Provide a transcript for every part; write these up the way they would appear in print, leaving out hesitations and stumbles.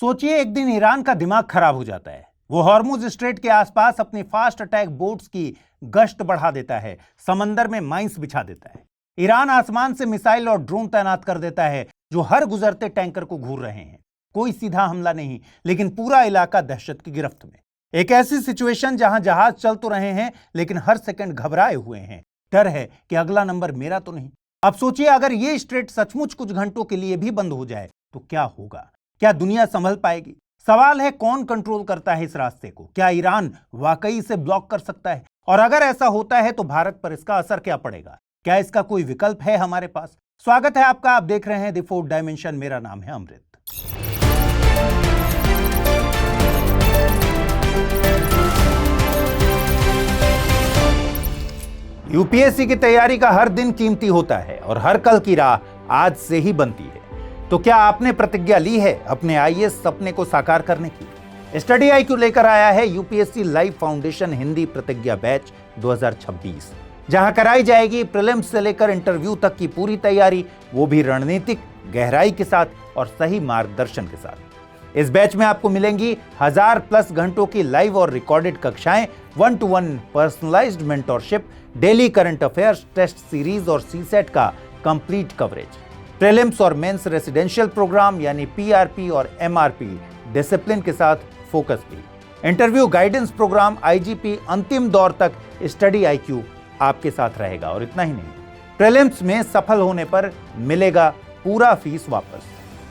सोचिए एक दिन ईरान का दिमाग खराब हो जाता है। वो हॉर्मुज स्ट्रेट के आसपास अपनी फास्ट अटैक बोट्स की गश्त बढ़ा देता है, समंदर में माइंस बिछा देता है। ईरान आसमान से मिसाइल और ड्रोन तैनात कर देता है जो हर गुजरते टैंकर को घूर रहे हैं। कोई सीधा हमला नहीं, लेकिन पूरा इलाका दहशत की गिरफ्त में। एक ऐसी सिचुएशन जहां जहाज चल तो रहे हैं लेकिन हर सेकंड घबराए हुए हैं। डर है कि अगला नंबर मेरा तो नहीं। अब सोचिए अगर ये स्ट्रेट सचमुच कुछ घंटों के लिए भी बंद हो जाए तो क्या होगा? क्या दुनिया संभल पाएगी? सवाल है कौन कंट्रोल करता है इस रास्ते को? क्या ईरान वाकई इसे ब्लॉक कर सकता है? और अगर ऐसा होता है तो भारत पर इसका असर क्या पड़ेगा? क्या इसका कोई विकल्प है हमारे पास? स्वागत है आपका, आप देख रहे हैं द फोर्थ डायमेंशन। मेरा नाम है अमृत। यूपीएससी की तैयारी का हर दिन कीमती होता है और हर कल की राह आज से ही बनती है। तो क्या आपने प्रतिज्ञा ली है अपने आईएएस सपने को साकार करने की? स्टडी IQ लेकर आया है यूपीएससी लाइव फाउंडेशन हिंदी प्रतिज्ञा बैच 2026, जहां कराई जाएगी प्रीलिम्स से लेकर इंटरव्यू तक की पूरी तैयारी, वो भी रणनीतिक गहराई के साथ और सही मार्गदर्शन के साथ। इस बैच में आपको मिलेंगी 1000+ घंटों की लाइव और रिकॉर्डेड कक्षाएं, 1-to-1 personalised mentorship, daily current affairs, test series और सीसेट का कंप्लीट कवरेज, प्रीलिम्स और मेंस रेसिडेंशियल प्रोग्राम यानी PRP और MRP डिसिप्लिन के साथ फोकस भी, इंटरव्यू गाइडेंस प्रोग्राम, IGP, अंतिम दौर तक स्टडी IQ आपके साथ रहेगा। और इतना ही नहीं, प्रीलिम्स में सफल होने पर मिलेगा पूरा फीस वापस।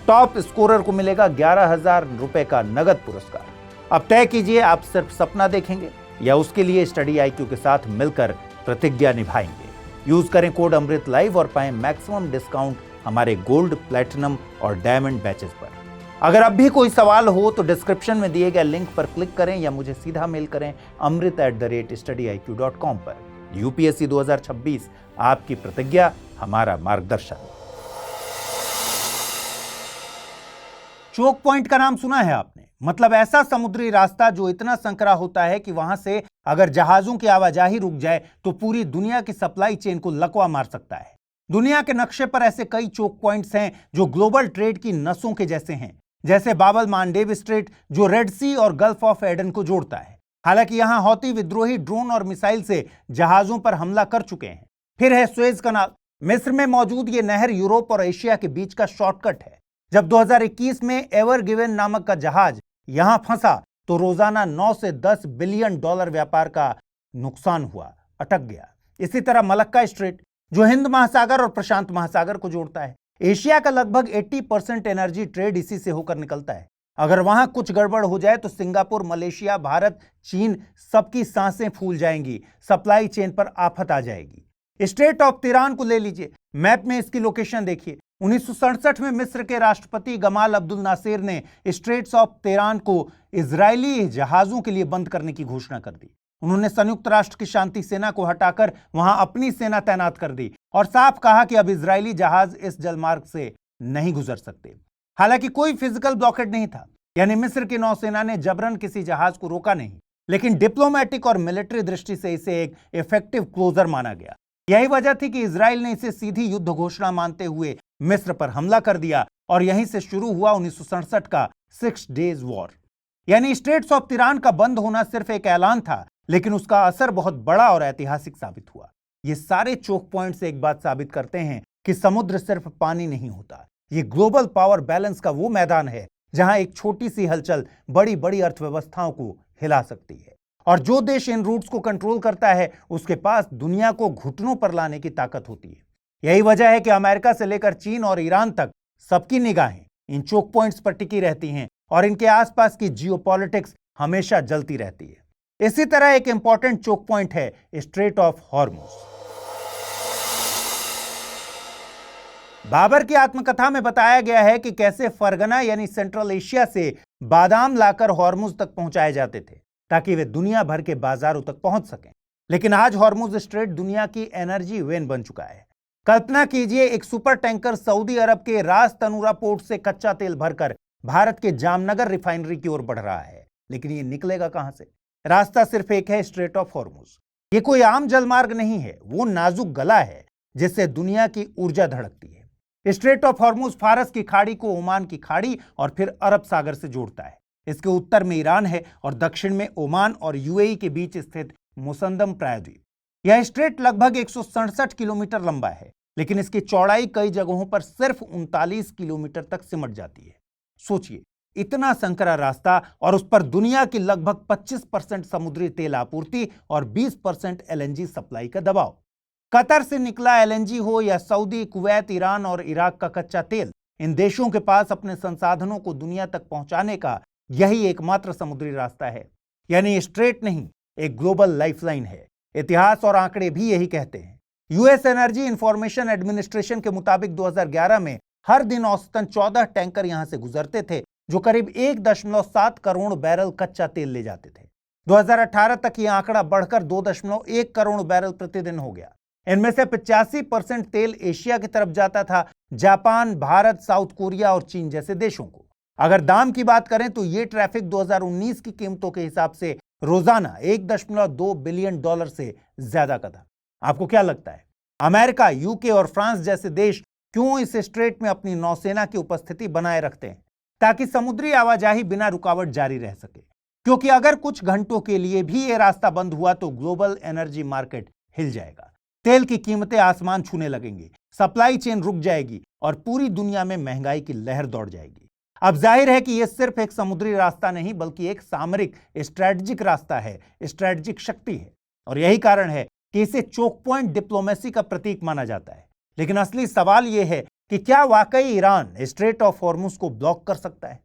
टॉप स्कोरर को मिलेगा 11,000 रुपए का नगद पुरस्कार। अब तय कीजिए, आप सिर्फ सपना देखेंगे या उसके लिए स्टडी IQ के साथ मिलकर प्रतिज्ञा निभाएंगे। यूज करें कोड अमृत लाइव और पाएं मैक्सिमम डिस्काउंट हमारे गोल्ड, प्लैटिनम और डायमंड बैचेस पर। अगर अब भी कोई सवाल हो तो डिस्क्रिप्शन में दिए गए लिंक पर क्लिक करें या मुझे सीधा मेल करें amrit@studiiq.com पर। यूपीएससी 2026, आपकी प्रतिज्ञा हमारा मार्गदर्शन। चोक पॉइंट का नाम सुना है आपने? मतलब ऐसा समुद्री रास्ता जो इतना संकरा होता है कि वहां से अगर जहाजों की आवाजाही रुक जाए तो पूरी दुनिया की सप्लाई चेन को लकवा मार सकता है। दुनिया के नक्शे पर ऐसे कई चोक पॉइंट्स हैं जो ग्लोबल ट्रेड की नसों के जैसे हैं, जैसे बाबल मांडेव स्ट्रेट जो रेड सी और गल्फ ऑफ एडन को जोड़ता है। हालांकि यहां हौती विद्रोही ड्रोन और मिसाइल से जहाजों पर हमला कर चुके हैं। फिर है सुएज कनाल। मिस्र में मौजूद ये नहर यूरोप और एशिया के बीच का शॉर्टकट है। जब 2021 में एवर गिवन नामक का जहाज यहां फंसा तो रोजाना 9 से 10 बिलियन डॉलर व्यापार का नुकसान हुआ, अटक गया। इसी तरह मलक्का स्ट्रेट जो हिंद महासागर और प्रशांत महासागर को जोड़ता है। एशिया का लगभग 80% एनर्जी ट्रेड इसी से होकर निकलता है। अगर वहां कुछ गड़बड़ हो जाए तो सिंगापुर, मलेशिया, भारत, चीन सबकी सांसें फूल जाएंगी, सप्लाई चेन पर आफत आ जाएगी। स्ट्रेट ऑफ तिरान को ले लीजिए, मैप में इसकी लोकेशन देखिए। 1967 में मिस्र के राष्ट्रपति गमाल अब्दुल नासिर ने स्ट्रेट्स ऑफ तिरान को इजरायली जहाजों के लिए बंद करने की घोषणा कर दी। उन्होंने संयुक्त राष्ट्र की शांति सेना को हटाकर वहां अपनी सेना तैनात कर दी और साफ कहा कि अब इजरायली जहाज इस जलमार्ग से नहीं गुजर सकते। हालांकि कोई फिजिकल ब्लॉकेड नहीं था, यानी मिस्र की नौसेना ने जबरन किसी जहाज को रोका नहीं, लेकिन डिप्लोमेटिक और मिलिट्री दृष्टि से इसे एक इफेक्टिव क्लोजर माना गया। यही वजह थी कि इजराइल ने इसे सीधी युद्ध घोषणा मानते हुए मिस्र पर हमला कर दिया और यहीं से शुरू हुआ 1967 का 6 डेज वॉर। यानी स्ट्रेट्स ऑफ तिरान का बंद होना सिर्फ एक ऐलान था, लेकिन उसका असर बहुत बड़ा और ऐतिहासिक साबित हुआ। ये सारे चोक पॉइंट्स एक बात साबित करते हैं कि समुद्र सिर्फ पानी नहीं होता, ये ग्लोबल पावर बैलेंस का वो मैदान है जहां एक छोटी सी हलचल बड़ी बड़ी अर्थव्यवस्थाओं को हिला सकती है। और जो देश इन रूट्स को कंट्रोल करता है उसके पास दुनिया को घुटनों पर लाने की ताकत होती है। यही वजह है कि अमेरिका से लेकर चीन और ईरान तक सबकी निगाहें इन चोक पॉइंट्स पर टिकी रहती हैं और इनके आसपास की जियोपॉलिटिक्स हमेशा जलती रहती है। इसी तरह एक इंपॉर्टेंट चोक पॉइंट है स्ट्रेट ऑफ हॉर्मुज। बाबर की आत्मकथा में बताया गया है कि कैसे फरगना यानी सेंट्रल एशिया से बादाम लाकर हॉर्मुज तक पहुंचाए जाते थे ताकि वे दुनिया भर के बाजारों तक पहुंच सकें। लेकिन आज हॉर्मुज स्ट्रेट दुनिया की एनर्जी वेन बन चुका है। कल्पना कीजिए, एक सुपर टैंकर सऊदी अरब के रास तनूरा पोर्ट से कच्चा तेल भरकर भारत के जामनगर रिफाइनरी की ओर बढ़ रहा है, लेकिन ये निकलेगा कहां से? रास्ता सिर्फ एक है, स्ट्रेट ऑफ हॉर्मुज। ये कोई आम जलमार्ग नहीं है, वो नाजुक गला है जिससे दुनिया की ऊर्जा धड़कती है। स्ट्रेट ऑफ हॉर्मुज फारस की खाड़ी को ओमान की खाड़ी और फिर अरब सागर से जोड़ता है। इसके उत्तर में ईरान है और दक्षिण में ओमान और यूएई के बीच स्थित मुसंदम प्रायद्वीप। यह स्ट्रेट लगभग 167 किलोमीटर लंबा है, लेकिन इसकी चौड़ाई कई जगहों पर सिर्फ 39 किलोमीटर तक सिमट जाती है। सोचिए, इतना संकरा रास्ता और उस पर दुनिया की लगभग 25% समुद्री तेल आपूर्ति और 20% एलएनजी सप्लाई का दबाव। कतर से निकला एलएनजी हो या सऊदी, कुवैत, ईरान और इराक का कच्चा तेल, इन देशों के पास अपने संसाधनों को दुनिया तक पहुंचाने का यही एकमात्र समुद्री रास्ता है। यानी स्ट्रेट नहीं, एक ग्लोबल लाइफलाइन है। इतिहास और आंकड़े भी यही कहते हैं। यूएस एनर्जी इंफॉर्मेशन एडमिनिस्ट्रेशन के मुताबिक 2011 में हर दिन औसतन 14 टैंकर यहां से गुजरते थे, जो करीब 1.7 करोड़ बैरल कच्चा तेल ले जाते थे। 2018 तक यह आंकड़ा बढ़कर 2.1 करोड़ बैरल प्रतिदिन हो गया। इनमें से 85% तेल एशिया की तरफ जाता था, जापान, भारत, साउथ कोरिया और चीन जैसे देशों को। अगर दाम की बात करें तो यह ट्रैफिक 2019 की कीमतों के हिसाब से रोजाना 1.2 बिलियन डॉलर से ज्यादा का था। आपको क्या लगता है, अमेरिका, यूके और फ्रांस जैसे देश क्यों इस स्ट्रेट में अपनी नौसेना की उपस्थिति बनाए रखते हैं, ताकि समुद्री आवाजाही बिना रुकावट जारी रह सके? क्योंकि अगर कुछ घंटों के लिए भी यह रास्ता बंद हुआ तो ग्लोबल एनर्जी मार्केट हिल जाएगा, तेल की कीमतें आसमान छूने लगेंगी, सप्लाई चेन रुक जाएगी और पूरी दुनिया में महंगाई की लहर दौड़ जाएगी। अब जाहिर है कि यह सिर्फ एक समुद्री रास्ता नहीं, बल्कि एक सामरिक स्ट्रेटजिक रास्ता है, स्ट्रेटजिक शक्ति है। और यही कारण है कि इसे चोक पॉइंट डिप्लोमेसी का प्रतीक माना जाता है। लेकिन असली सवाल यह है कि क्या वाकई ईरान स्ट्रेट ऑफ हॉर्मुज को ब्लॉक कर सकता है?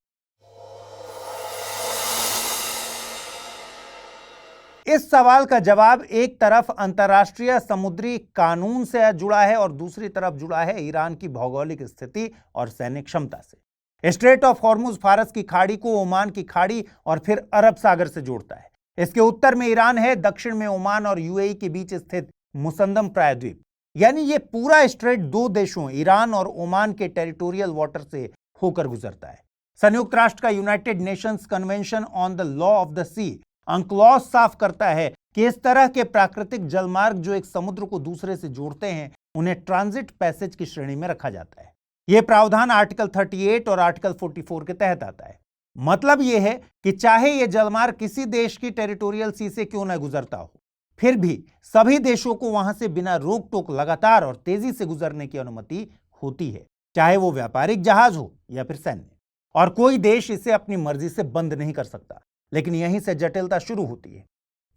इस सवाल का जवाब एक तरफ अंतर्राष्ट्रीय समुद्री कानून से जुड़ा है और दूसरी तरफ जुड़ा है ईरान की भौगोलिक स्थिति और सैन्य क्षमता से। स्ट्रेट ऑफ हॉर्मुज फारस की खाड़ी को ओमान की खाड़ी और फिर अरब सागर से जोड़ता है। इसके उत्तर में ईरान है, दक्षिण में ओमान और यूएई के बीच स्थित मुसंदम प्रायद्वीप। यानी यह पूरा स्ट्रेट दो देशों ईरान और ओमान के टेरिटोरियल वाटर से होकर गुजरता है। संयुक्त राष्ट्र का United Nations convention on the law of the sea अंक्लॉज साफ करता है कि इस तरह के प्राकृतिक जलमार्ग जो एक समुद्र को दूसरे से जोड़ते हैं, उन्हें ट्रांजिट पैसेज की श्रेणी में रखा जाता है। यह प्रावधान आर्टिकल 38 और आर्टिकल 44 के तहत आता है। मतलब यह है कि चाहे यह जलमार्ग किसी देश की टेरिटोरियल सी से क्यों न गुजरता हो, फिर भी सभी देशों को वहां से बिना रोक टोक लगातार और तेजी से गुजरने की अनुमति होती है, चाहे वो व्यापारिक जहाज हो या फिर सैन्य। और कोई देश इसे अपनी मर्जी से बंद नहीं कर सकता। लेकिन यहीं से जटिलता शुरू होती है।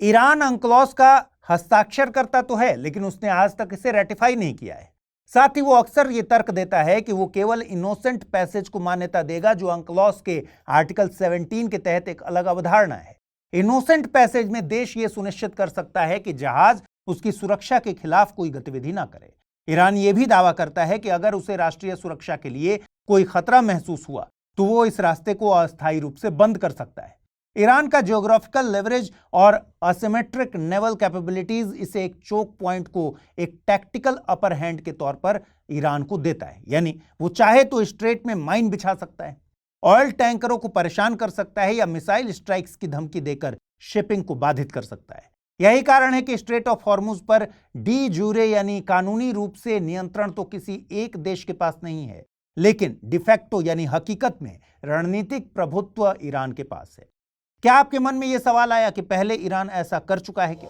ईरान अंक्लॉज का हस्ताक्षर करता तो है, लेकिन उसने आज तक इसे रेटिफाई नहीं किया है। साथ ही वो अक्सर ये तर्क देता है कि वो केवल इनोसेंट पैसेज को मान्यता देगा, जो अंक्लॉज के आर्टिकल 17 के तहत एक अलग अवधारणा है। इनोसेंट पैसेज में देश ये सुनिश्चित कर सकता है कि जहाज उसकी सुरक्षा के खिलाफ कोई गतिविधि ना करे। ईरान ये भी दावा करता है कि अगर उसे राष्ट्रीय सुरक्षा के लिए कोई खतरा महसूस हुआ तो वो इस रास्ते को अस्थायी रूप से बंद कर सकता है। ईरान का जियोग्राफिकल लेवरेज और असिमेट्रिक नेवल कैपेबिलिटीज इसे एक चोक पॉइंट को एक टैक्टिकल अपर हैंड के तौर पर ईरान को देता है। यानी वो चाहे तो स्ट्रेट में माइन बिछा सकता है, ऑयल टैंकरों को परेशान कर सकता है या मिसाइल स्ट्राइक्स की धमकी देकर शिपिंग को बाधित कर सकता है। यही कारण है कि स्ट्रेट ऑफ हॉर्मुज पर डी जूरे यानी कानूनी रूप से नियंत्रण तो किसी एक देश के पास नहीं है, लेकिन डिफेक्टो यानी हकीकत में रणनीतिक प्रभुत्व ईरान के पास है। क्या आपके मन में यह सवाल आया कि पहले ईरान ऐसा कर चुका है क्या?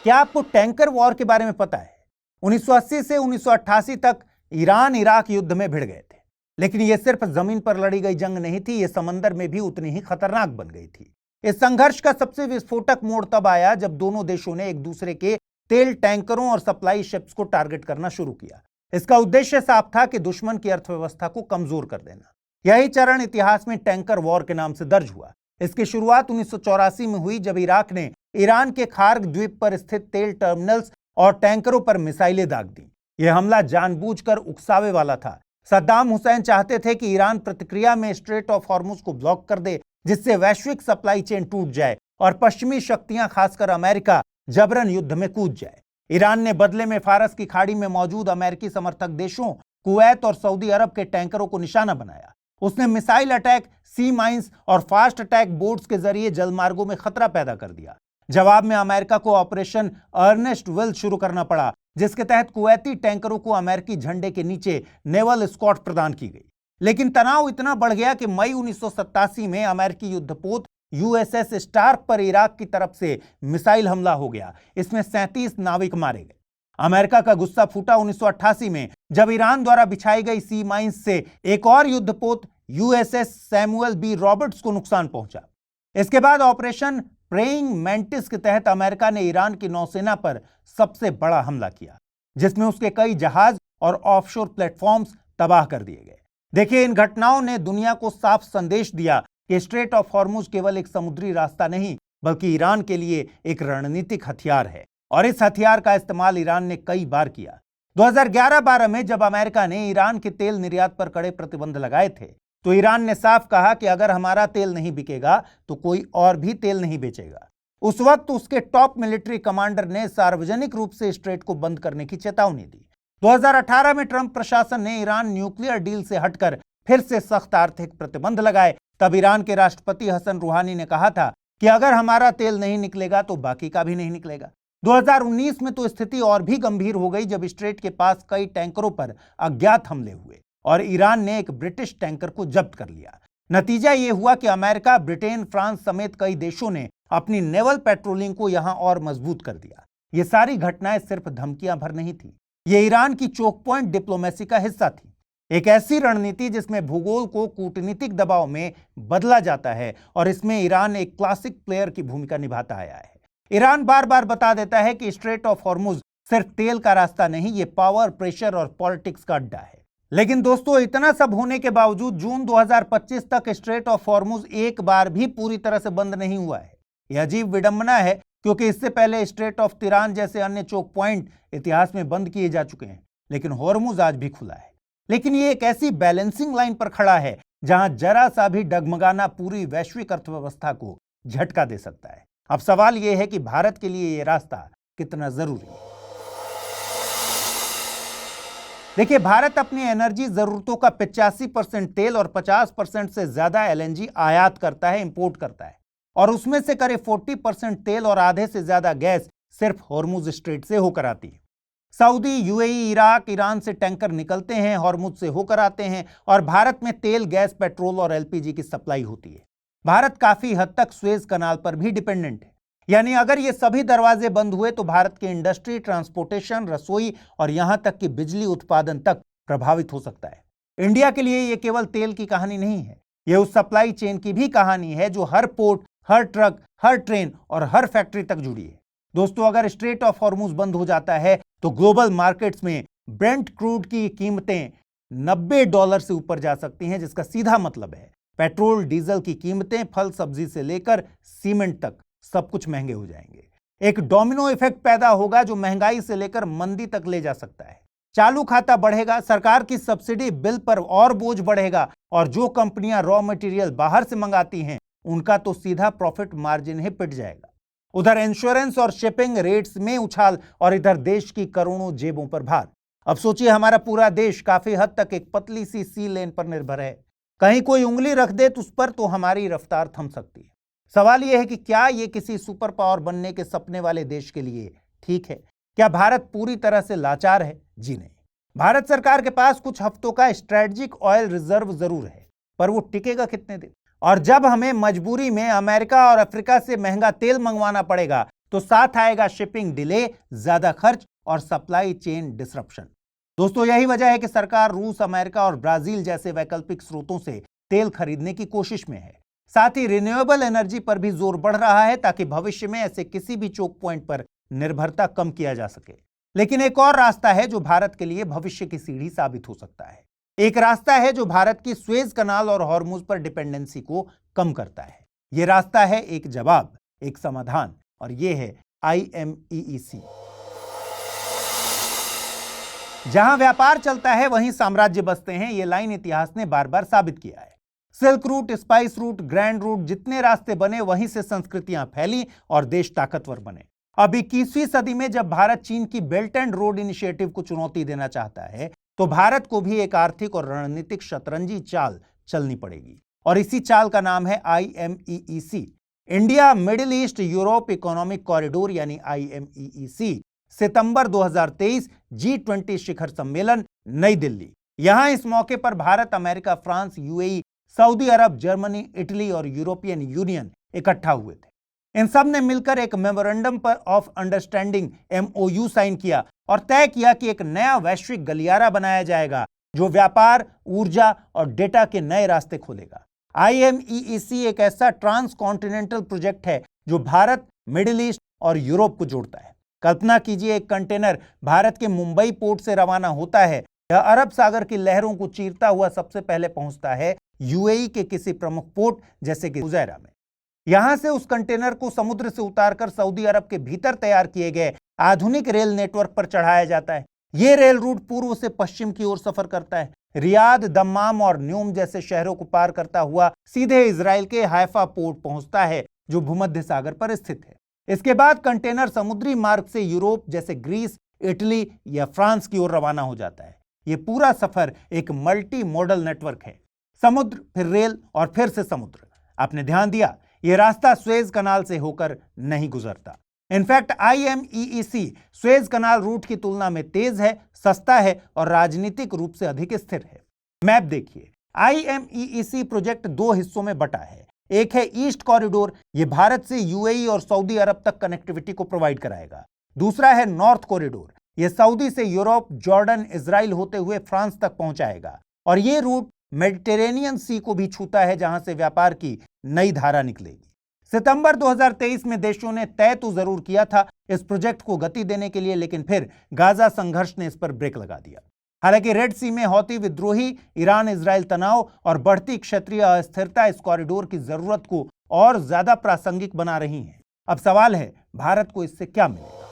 क्या आपको टैंकर वॉर के बारे में पता है? 1980 से 1988 तक ईरान इराक युद्ध में भिड़ गए थे, लेकिन यह सिर्फ जमीन पर लड़ी गई जंग नहीं थी, यह समंदर में भी उतनी ही खतरनाक बन गई थी। इस संघर्ष का सबसे विस्फोटक मोड़ तब आया जब दोनों देशों ने एक दूसरे के तेल टैंकरों और सप्लाई शिप्स को टारगेट करना शुरू किया। इसका उद्देश्य साफ था कि दुश्मन की अर्थव्यवस्था को कमजोर कर देना। यही चरण इतिहास में टैंकर वॉर के नाम से दर्ज हुआ। इसकी शुरुआत 1984 में हुई, जब इराक ने ईरान के खार्ग द्वीप पर स्थित तेल टर्मिनल्स और टैंकरों पर मिसाइलें दाग दी। यह हमला जानबूझकर उकसावे वाला था। सद्दाम हुसैन चाहते थे कि ईरान प्रतिक्रिया में स्ट्रेट ऑफ हॉर्मुज को ब्लॉक कर दे, जिससे वैश्विक सप्लाई चेन टूट जाए और पश्चिमी शक्तियां, खासकर अमेरिका, जबरन युद्ध में कूद जाए। ईरान ने बदले में फारस की खाड़ी में मौजूद अमेरिकी समर्थक देशों कुवैत और सऊदी अरब के टैंकरों को निशाना बनाया। उसने मिसाइल अटैक, सी माइंस और फास्ट अटैक बोट्स के जरिए जलमार्गों में खतरा पैदा कर दिया। जवाब में अमेरिका को ऑपरेशन अर्नेस्ट विल शुरू करना पड़ा, जिसके तहत कुवैती टैंकरों को अमेरिकी झंडे के नीचे नेवल एस्कॉर्ट प्रदान की गई। लेकिन तनाव इतना बढ़ गया कि मई 1987 में अमेरिकी युद्धपोत यूएसएस स्टार्क पर इराक की तरफ से मिसाइल हमला हो गया। इसमें 37 नाविक मारे गए। अमेरिका का गुस्सा फूटा 1988 में, जब ईरान द्वारा बिछाई गई सी माइंस से एक और युद्धपोत यूएसएस सैमुअल बी रॉबर्ट्स को नुकसान पहुंचा। इसके बाद ऑपरेशन प्रेइंग मैंटिस के तहत अमेरिका ने ईरान की नौसेना पर सबसे बड़ा हमला किया, जिसमें उसके कई जहाज और ऑफशोर प्लेटफॉर्म्स तबाह कर दिए गए। देखिए, इन घटनाओं ने दुनिया को साफ संदेश दिया कि स्ट्रेट ऑफ हॉर्मुज केवल एक समुद्री रास्ता नहीं, बल्कि ईरान के लिए एक रणनीतिक हथियार है, और इस हथियार का इस्तेमाल ईरान ने कई बार किया। 2011-12 में जब अमेरिका ने ईरान के तेल निर्यात पर कड़े प्रतिबंध लगाए थे, तो ईरान ने साफ कहा कि अगर हमारा तेल नहीं बिकेगा तो कोई और भी तेल नहीं बेचेगा। उस वक्त उसके टॉप मिलिट्री कमांडर ने सार्वजनिक रूप से स्ट्रेट को बंद करने की चेतावनी दी। 2018 में ट्रंप प्रशासन ने ईरान न्यूक्लियर डील से हटकर फिर से सख्त आर्थिक प्रतिबंध लगाए। तब ईरान के राष्ट्रपति हसन रूहानी ने कहा था कि अगर हमारा तेल नहीं निकलेगा तो बाकी का भी नहीं निकलेगा। 2019 में तो स्थिति और भी गंभीर हो गई, जब स्ट्रेट के पास कई टैंकरों पर अज्ञात हमले हुए और ईरान ने एक ब्रिटिश टैंकर को जब्त कर लिया। नतीजा यह हुआ कि अमेरिका, ब्रिटेन, फ्रांस समेत कई देशों ने अपनी नेवल पेट्रोलिंग को यहां और मजबूत कर दिया। ये सारी घटनाएं सिर्फ धमकियां भर नहीं थी, ये ईरान की चोक पॉइंट डिप्लोमेसी का हिस्सा थी। एक ऐसी रणनीति जिसमें भूगोल को कूटनीतिक दबाव में बदला जाता है, और इसमें ईरान एक क्लासिक प्लेयर की भूमिका निभाता आया है। ईरान बार बार बता देता है कि स्ट्रेट ऑफ हॉर्मुज सिर्फ तेल का रास्ता नहीं, ये पावर, प्रेशर और पॉलिटिक्स का अड्डा है। लेकिन दोस्तों, इतना सब होने के बावजूद जून 2025 तक स्ट्रेट ऑफ हॉर्मुज एक बार भी पूरी तरह से बंद नहीं हुआ है। यह अजीब विडंबना है, क्योंकि इससे पहले स्ट्रेट ऑफ तिरान जैसे अन्य चोक पॉइंट इतिहास में बंद किए जा चुके हैं, लेकिन हॉर्मुज आज भी खुला है। लेकिन ये एक ऐसी बैलेंसिंग लाइन पर खड़ा है जहां जरा सा भी डगमगाना पूरी वैश्विक अर्थव्यवस्था को झटका दे सकता है। अब सवाल यह है कि भारत के लिए यह रास्ता कितना जरूरी है। देखिए, भारत अपनी एनर्जी जरूरतों का 85% तेल और 50% से ज्यादा एलएनजी आयात करता है, इंपोर्ट करता है, और उसमें से करीब 40% तेल और आधे से ज्यादा गैस सिर्फ हॉर्मुज स्ट्रेट से होकर आती है। सऊदी, यूएई, इराक, ईरान से टैंकर निकलते हैं, हॉर्मुज से होकर आते हैं, और भारत में तेल, गैस, पेट्रोल और एलपीजी की सप्लाई होती है। भारत काफी हद तक सुएज कनाल पर भी डिपेंडेंट है। यानी अगर ये सभी दरवाजे बंद हुए तो भारत की इंडस्ट्री, ट्रांसपोर्टेशन, रसोई और यहां तक कि बिजली उत्पादन तक प्रभावित हो सकता है। इंडिया के लिए ये केवल तेल की कहानी नहीं है, ये उस सप्लाई चेन की भी कहानी है जो हर पोर्ट, हर ट्रक, हर ट्रेन और हर फैक्ट्री तक जुड़ी है। दोस्तों, अगर स्ट्रेट ऑफ हॉर्मुज बंद हो जाता है तो ग्लोबल मार्केट्स में ब्रेंट क्रूड की कीमतें $90 से ऊपर जा सकती हैं, जिसका सीधा मतलब है पेट्रोल, डीजल की कीमतें, फल सब्जी से लेकर सीमेंट तक सब कुछ महंगे हो जाएंगे। एक डोमिनो इफेक्ट पैदा होगा जो महंगाई से लेकर मंदी तक ले जा सकता है। चालू खाता बढ़ेगा, सरकार की सब्सिडी बिल पर और बोझ बढ़ेगा, और जो कंपनियां रॉ मटेरियल बाहर से मंगाती हैं उनका तो सीधा प्रॉफिट मार्जिन ही पिट जाएगा। उधर इंश्योरेंस और शिपिंग रेट्स में उछाल, और इधर देश की करोड़ों जेबों पर भार। अब सोचिए, हमारा पूरा देश काफी हद तक एक पतली सी लेन पर निर्भर है। कहीं कोई उंगली रख दे तो उस पर तो हमारी रफ्तार थम सकती है। सवाल यह है कि क्या यह किसी सुपर पावर बनने के सपने वाले देश के लिए ठीक है? क्या भारत पूरी तरह से लाचार है? जी नहीं। भारत सरकार के पास कुछ हफ्तों का स्ट्रेटेजिक ऑयल रिजर्व जरूर है, पर वो टिकेगा कितने दिन? और जब हमें मजबूरी में अमेरिका और अफ्रीका से महंगा तेल मंगवाना पड़ेगा तो साथ आएगा शिपिंग डिले, ज्यादा खर्च और सप्लाई चेन डिसरप्शन। दोस्तों, यही वजह है कि सरकार रूस, अमेरिका और ब्राजील जैसे वैकल्पिक स्रोतों से तेल खरीदने की कोशिश में है। साथ ही रिन्यूएबल एनर्जी पर भी जोर बढ़ रहा है, ताकि भविष्य में ऐसे किसी भी चोक पॉइंट पर निर्भरता कम किया जा सके। लेकिन एक और रास्ता है जो भारत के लिए भविष्य की सीढ़ी साबित हो सकता है। एक रास्ता है जो भारत की सुएज कनाल और हॉर्मुज पर डिपेंडेंसी को कम करता है। यह रास्ता है एक जवाब, एक समाधान, और यह है IMEEC। जहां व्यापार चलता है वहीं साम्राज्य बसते हैं, यह लाइन इतिहास ने बार बार साबित किया है। Silk route, spice route, grand route, जितने रास्ते बने वहीं से संस्कृतियां फैली और देश ताकतवर बने। अब 21वीं सदी में जब भारत चीन की बेल्ट एंड रोड इनिशिएटिव को चुनौती देना चाहता है, तो भारत को भी एक आर्थिक और रणनीतिक शतरंजी चाल चलनी पड़ेगी, और इसी चाल का नाम है IMEEC, India Middle East Europe economic corridor, यानी IMEEC। सितंबर 2023 G20 शिखर सम्मेलन नई दिल्ली। यहां इस मौके पर Bharat, America, France, UAE, Saudi Arab, Germany, Italy और यूरोपियन यूनियन इकट्ठा हुए थे। इन सब ने मिलकर एक मेमोरेंडम पर ऑफ अंडरस्टैंडिंग MOU साइन किया और तय किया कि एक नया वैश्विक गलियारा बनाया जाएगा जो व्यापार, ऊर्जा और डेटा के नए रास्ते खोलेगा। IMEEC एक ऐसा ट्रांस कॉन्टिनेंटल प्रोजेक्ट है जो भारत, मिडिल ईस्ट और यूरोप को जोड़ता है। कल्पना कीजिए, एक कंटेनर भारत के मुंबई पोर्ट से रवाना होता है। यह अरब सागर की लहरों को चीरता हुआ सबसे पहले पहुंचता है यूएई के किसी प्रमुख पोर्ट जैसे कि फुजैरा में। यहां से उस कंटेनर को समुद्र से उतारकर सऊदी अरब के भीतर तैयार किए गए आधुनिक रेल नेटवर्क पर चढ़ाया जाता है। यह रेल रूट पूर्व से पश्चिम की ओर सफर करता है। रियाद, दम्माम और न्यूम जैसे शहरों को पार करता हुआ सीधे इजराइल के हाइफा पोर्ट पहुंचता है जो भूमध्य सागर पर स्थित है। इसके बाद कंटेनर समुद्री मार्ग से यूरोप जैसे ग्रीस, इटली या फ्रांस की ओर रवाना हो जाता है। यह पूरा सफर एक मल्टी मॉडल नेटवर्क है, समुद्र, फिर रेल और फिर से समुद्र। आपने ध्यान दिया, यह रास्ता सुएज कनाल से होकर नहीं गुजरता। इनफैक्ट IMEEC सुएज कनाल रूट की तुलना में तेज है, सस्ता है और राजनीतिक रूप से अधिक स्थिर है। मैप देखिए, IMEEC प्रोजेक्ट दो हिस्सों में बटा है। एक है ईस्ट कॉरिडोर, यह भारत से यूएई और सऊदी अरब तक कनेक्टिविटी को प्रोवाइड कराएगा। दूसरा है नॉर्थ कॉरिडोर, यह सऊदी से यूरोप, जॉर्डन, इजराइल होते हुए फ्रांस तक पहुंचाएगा और यह रूट मेडिटेरेनियन सी को भी छूता है जहां से व्यापार की नई धारा निकलेगी। सितंबर 2023 में देशों ने तय तो जरूर किया था इस प्रोजेक्ट को गति देने के लिए, लेकिन फिर गाजा संघर्ष ने इस पर ब्रेक लगा दिया। हालांकि रेड सी में हौती विद्रोही, ईरान इजराइल तनाव और बढ़ती क्षेत्रीय अस्थिरता इस कॉरिडोर की जरूरत को और ज्यादा प्रासंगिक बना रही हैं। अब सवाल है, भारत को इससे क्या मिलेगा?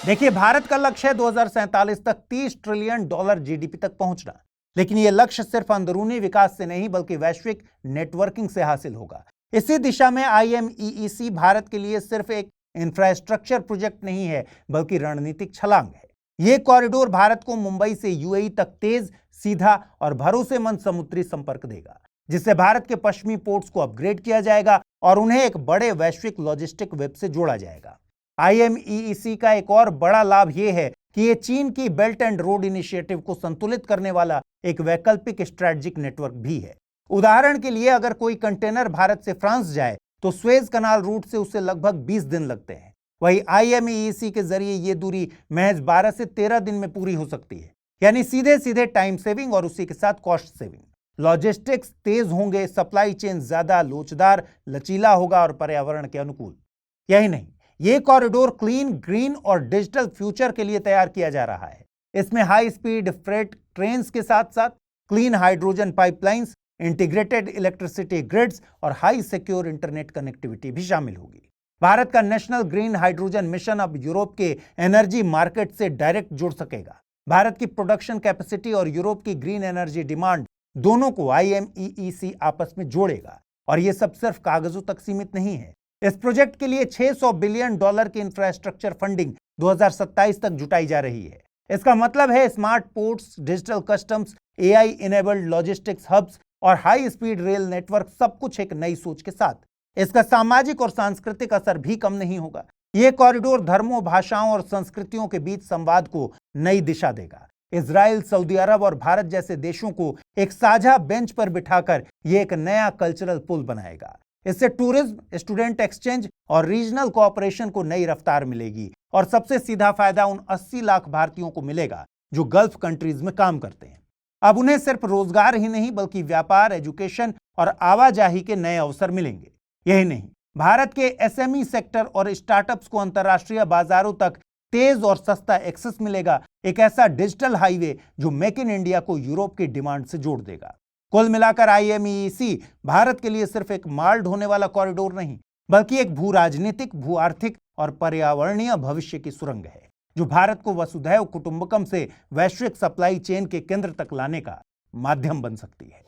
देखिए, भारत का लक्ष्य है 2047 तक $30 ट्रिलियन GDP तक पहुंचना, लेकिन यह लक्ष्य सिर्फ अंदरूनी विकास से नहीं बल्कि वैश्विक नेटवर्किंग से हासिल होगा। इसी दिशा में IMEEC भारत के लिए सिर्फ एक इंफ्रास्ट्रक्चर प्रोजेक्ट नहीं है बल्कि रणनीतिक छलांग है। यह कॉरिडोर भारत को मुंबई से यूएई तक तेज, सीधा और भरोसेमंद समुद्री संपर्क देगा, जिससे भारत के पश्चिमी पोर्ट्स को अपग्रेड किया जाएगा और उन्हें एक बड़े वैश्विक लॉजिस्टिक वेब से जोड़ा जाएगा। IMEEC का एक और बड़ा लाभ यह है कि यह चीन की बेल्ट एंड रोड इनिशिएटिव को संतुलित करने वाला एक वैकल्पिक स्ट्रेटेजिक नेटवर्क भी है। उदाहरण के लिए, अगर कोई कंटेनर भारत से फ्रांस जाए तो सुएज कनाल रूट से उसे लगभग 20 दिन लगते हैं। वहीं IMEEC के जरिए यह दूरी महज 12 से 13 दिन में पूरी हो सकती है, यानी सीधे सीधे टाइम सेविंग और उसी के साथ कॉस्ट सेविंग। लॉजिस्टिक्स तेज होंगे, सप्लाई चेन ज्यादा लोचदार, लचीला होगा और पर्यावरण के अनुकूल। यही नहीं, यह कॉरिडोर क्लीन, ग्रीन और डिजिटल फ्यूचर के लिए तैयार किया जा रहा है। इसमें हाई स्पीड फ्रेट ट्रेन्स के साथ साथ clean hydrogen pipelines, integrated electricity grids और हाई सिक्योर इंटरनेट कनेक्टिविटी भी शामिल होगी। भारत का नेशनल ग्रीन हाइड्रोजन मिशन अब यूरोप के एनर्जी मार्केट से डायरेक्ट जुड़ सकेगा। भारत की प्रोडक्शन कैपेसिटी और यूरोप की ग्रीन एनर्जी डिमांड दोनों को IMEEC आपस में जोड़ेगा। और यह सब सिर्फ कागजों तक सीमित नहीं है। इस प्रोजेक्ट के लिए $600 बिलियन की इंफ्रास्ट्रक्चर फंडिंग 2027 तक जुटाई जा रही है। इसका मतलब है smart ports, digital customs, AI enabled logistics hubs और हाई स्पीड रेल नेटवर्क, सब कुछ एक नई सोच के साथ। इसका सामाजिक और सांस्कृतिक असर भी कम नहीं होगा। यह कॉरिडोर धर्मों, भाषाओं और संस्कृतियों के बीच संवाद को नई दिशा देगा। इजराइल, सऊदी अरब और भारत जैसे देशों को एक साझा बेंच पर बिठाकर यह एक नया कल्चरल पुल बनाएगा। इससे टूरिज्म, स्टूडेंट एक्सचेंज और रीजनल कोऑपरेशन को नई रफ्तार मिलेगी और सबसे सीधा फायदा उन 80 लाख भारतीयों को मिलेगा जो गल्फ कंट्रीज में काम करते हैं। अब उन्हें सिर्फ रोजगार ही नहीं बल्कि व्यापार, एजुकेशन और आवाजाही के नए अवसर मिलेंगे। यही नहीं, भारत के SME सेक्टर और स्टार्टअप्स को अंतर्राष्ट्रीय बाजारों तक तेज और सस्ता एक्सेस मिलेगा, एक ऐसा डिजिटल हाईवे जो मेक इन इंडिया को यूरोप की डिमांड से जोड़ देगा। कुल मिलाकर IMEEC भारत के लिए सिर्फ एक माल ढोने वाला कॉरिडोर नहीं बल्कि एक भू राजनीतिक, भू आर्थिक और पर्यावरणीय भविष्य की सुरंग है जो भारत को वसुधैव कुटुंबकम से वैश्विक सप्लाई चेन के केंद्र तक लाने का माध्यम बन सकती है।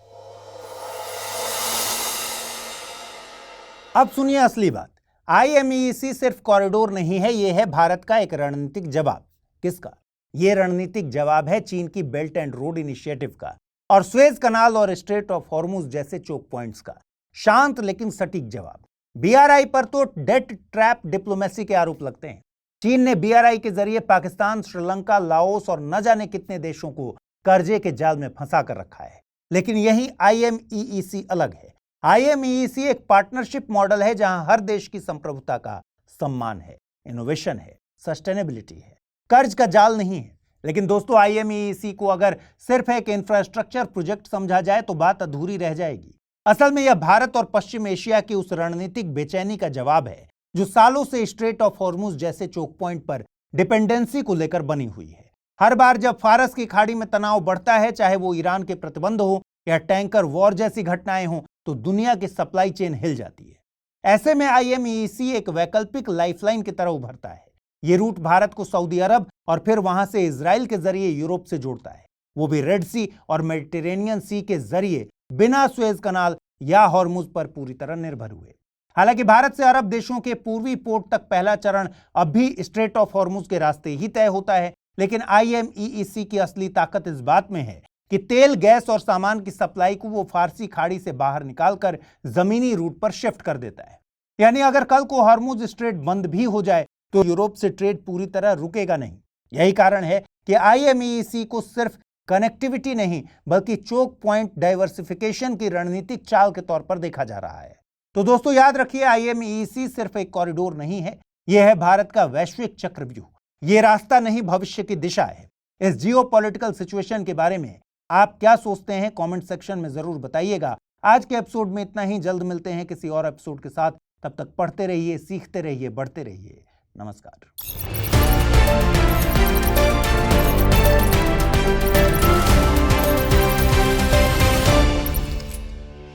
अब सुनिए असली बात। IMEEC सिर्फ कॉरिडोर नहीं है, यह है भारत का एक रणनीतिक जवाब। किसका? यह रणनीतिक जवाब है चीन की बेल्ट एंड रोड इनिशिएटिव का और सुएज कनाल और स्ट्रेट ऑफ हॉर्मुज जैसे चोक पॉइंट्स का। शांत लेकिन सटीक जवाब। बीआरआई पर तो डेट ट्रैप डिप्लोमेसी के आरोप लगते हैं। चीन ने बीआरआई के जरिए पाकिस्तान, श्रीलंका, लाओस और न जाने कितने देशों को कर्जे के जाल में फंसा कर रखा है। लेकिन यही IMEEC अलग है। IMEEC एक पार्टनरशिप मॉडल है जहां हर देश की संप्रभुता का सम्मान है, इनोवेशन है, सस्टेनेबिलिटी है, कर्ज का जाल नहीं है। लेकिन दोस्तों, IMEEC को अगर सिर्फ एक इंफ्रास्ट्रक्चर प्रोजेक्ट समझा जाए तो बात अधूरी रह जाएगी। असल में यह भारत और पश्चिम एशिया की उस रणनीतिक बेचैनी का जवाब है जो सालों से स्ट्रेट ऑफ हॉर्मुज जैसे चोक पॉइंट पर डिपेंडेंसी को लेकर बनी हुई है। हर बार जब फारस की खाड़ी में तनाव बढ़ता है, चाहे वो ईरान के प्रतिबंध हो या टैंकर वॉर जैसी घटनाएं हों, तो दुनिया की सप्लाई चेन हिल जाती है। ऐसे में IMEEC एक वैकल्पिक लाइफलाइन की तरह उभरता है। ये रूट भारत को सऊदी अरब और फिर वहां से इजराइल के जरिए यूरोप से जोड़ता है, वो भी रेड सी और मेडिटेरेनियन सी के जरिए, बिना सुएज कनाल या हॉर्मुज पर पूरी तरह निर्भर हुए। हालांकि भारत से अरब देशों के पूर्वी पोर्ट तक पहला चरण अब भी स्ट्रेट ऑफ हॉर्मुज के रास्ते ही तय होता है। लेकिन IMEEC की असली ताकत इस बात में है कि तेल, गैस और सामान की सप्लाई को वो फारसी खाड़ी से बाहर निकालकर जमीनी रूट पर शिफ्ट कर देता है। यानी अगर कल को हॉर्मुज स्ट्रेट बंद भी हो जाए तो यूरोप से ट्रेड पूरी तरह रुकेगा नहीं। यही कारण है कि IMEEC को सिर्फ कनेक्टिविटी नहीं बल्कि चोक पॉइंट डाइवर्सिफिकेशन की रणनीतिक चाल के तौर पर देखा जा रहा है। तो दोस्तों, याद रखिए, IMEEC सिर्फ एक कॉरिडोर नहीं है, यह है भारत का वैश्विक चक्रव्यूह। ये रास्ता नहीं, भविष्य की दिशा है। इस जियोपॉलिटिकल सिचुएशन के बारे में आप क्या सोचते हैं, कमेंट सेक्शन में जरूर बताइएगा। आज के एपिसोड में इतना ही। जल्द मिलते हैं किसी और एपिसोड के साथ। तब तक पढ़ते रहिए, सीखते रहिए, बढ़ते रहिए। नमस्कार।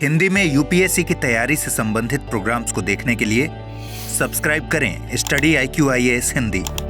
हिंदी में UPSC की तैयारी से संबंधित प्रोग्राम्स को देखने के लिए सब्सक्राइब करें स्टडी IQ IAS हिंदी।